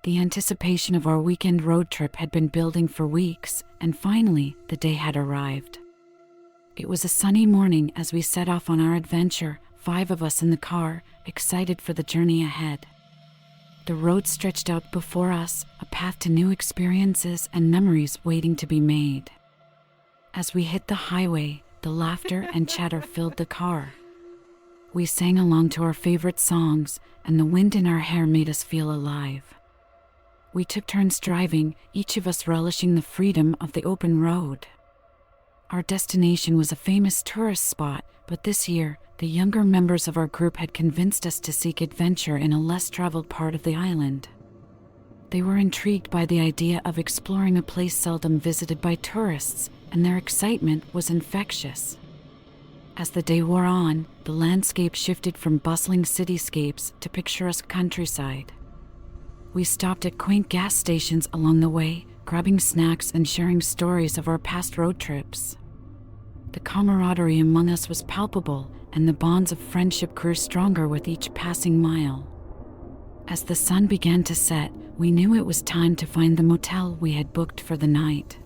The anticipation of our weekend road trip had been building for weeks, and finally, the day had arrived. It was a sunny morning as we set off on our adventure, 5 of us in the car, excited for the journey ahead. The road stretched out before us, a path to new experiences and memories waiting to be made. As we hit the highway, the laughter and chatter filled the car. We sang along to our favorite songs, and the wind in our hair made us feel alive. We took turns driving, each of us relishing the freedom of the open road. Our destination was a famous tourist spot, but this year, the younger members of our group had convinced us to seek adventure in a less traveled part of the island. They were intrigued by the idea of exploring a place seldom visited by tourists, and their excitement was infectious. As the day wore on, the landscape shifted from bustling cityscapes to picturesque countryside. We stopped at quaint gas stations along the way, grabbing snacks and sharing stories of our past road trips. The camaraderie among us was palpable, and the bonds of friendship grew stronger with each passing mile. As the sun began to set, we knew it was time to find the motel we had booked for the night.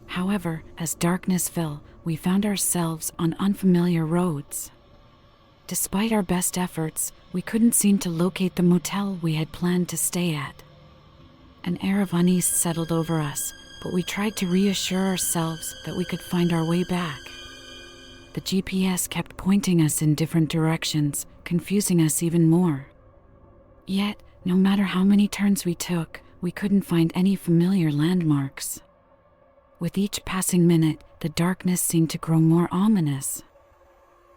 However, as darkness fell, we found ourselves on unfamiliar roads. Despite our best efforts, we couldn't seem to locate the motel we had planned to stay at. An air of unease settled over us, but we tried to reassure ourselves that we could find our way back. The GPS kept pointing us in different directions, confusing us even more. Yet, no matter how many turns we took, we couldn't find any familiar landmarks. With each passing minute, the darkness seemed to grow more ominous.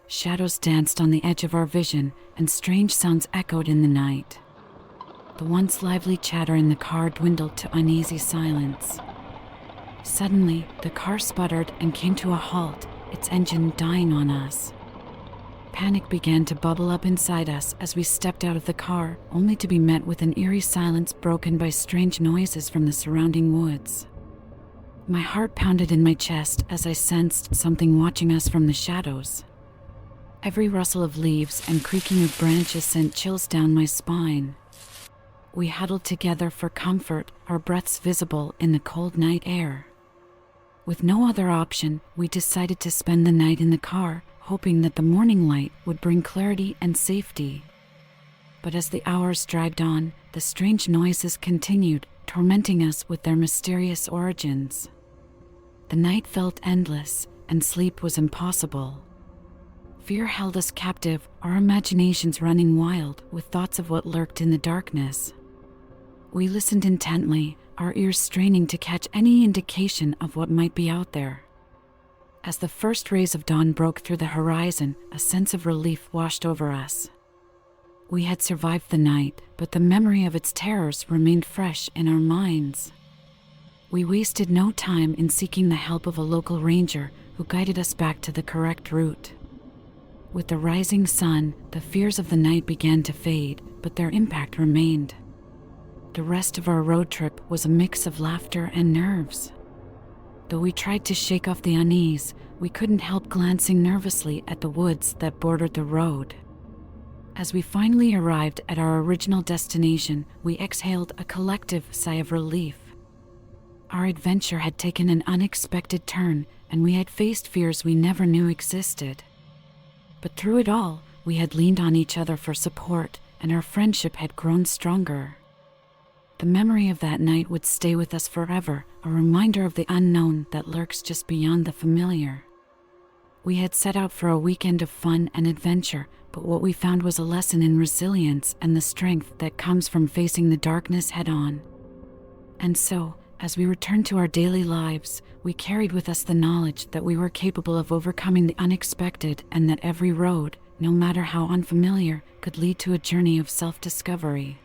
Shadows danced on the edge of our vision, and strange sounds echoed in the night. The once lively chatter in the car dwindled to uneasy silence. Suddenly, the car sputtered and came to a halt, its engine dying on us. Panic began to bubble up inside us as we stepped out of the car, only to be met with an eerie silence broken by strange noises from the surrounding woods. My heart pounded in my chest as I sensed something watching us from the shadows. Every rustle of leaves and creaking of branches sent chills down my spine. We huddled together for comfort, our breaths visible in the cold night air. With no other option, we decided to spend the night in the car, hoping that the morning light would bring clarity and safety. But as the hours dragged on, the strange noises continued, tormenting us with their mysterious origins. The night felt endless, and sleep was impossible. Fear held us captive, our imaginations running wild with thoughts of what lurked in the darkness. We listened intently, our ears straining to catch any indication of what might be out there. As the first rays of dawn broke through the horizon, a sense of relief washed over us. We had survived the night, but the memory of its terrors remained fresh in our minds. We wasted no time in seeking the help of a local ranger who guided us back to the correct route. With the rising sun, the fears of the night began to fade, but their impact remained. The rest of our road trip was a mix of laughter and nerves. Though we tried to shake off the unease, we couldn't help glancing nervously at the woods that bordered the road. As we finally arrived at our original destination, we exhaled a collective sigh of relief. Our adventure had taken an unexpected turn, and we had faced fears we never knew existed. But through it all, we had leaned on each other for support, and our friendship had grown stronger. The memory of that night would stay with us forever, a reminder of the unknown that lurks just beyond the familiar. We had set out for a weekend of fun and adventure, but what we found was a lesson in resilience and the strength that comes from facing the darkness head-on. And so, as we returned to our daily lives, we carried with us the knowledge that we were capable of overcoming the unexpected and that every road, no matter how unfamiliar, could lead to a journey of self-discovery.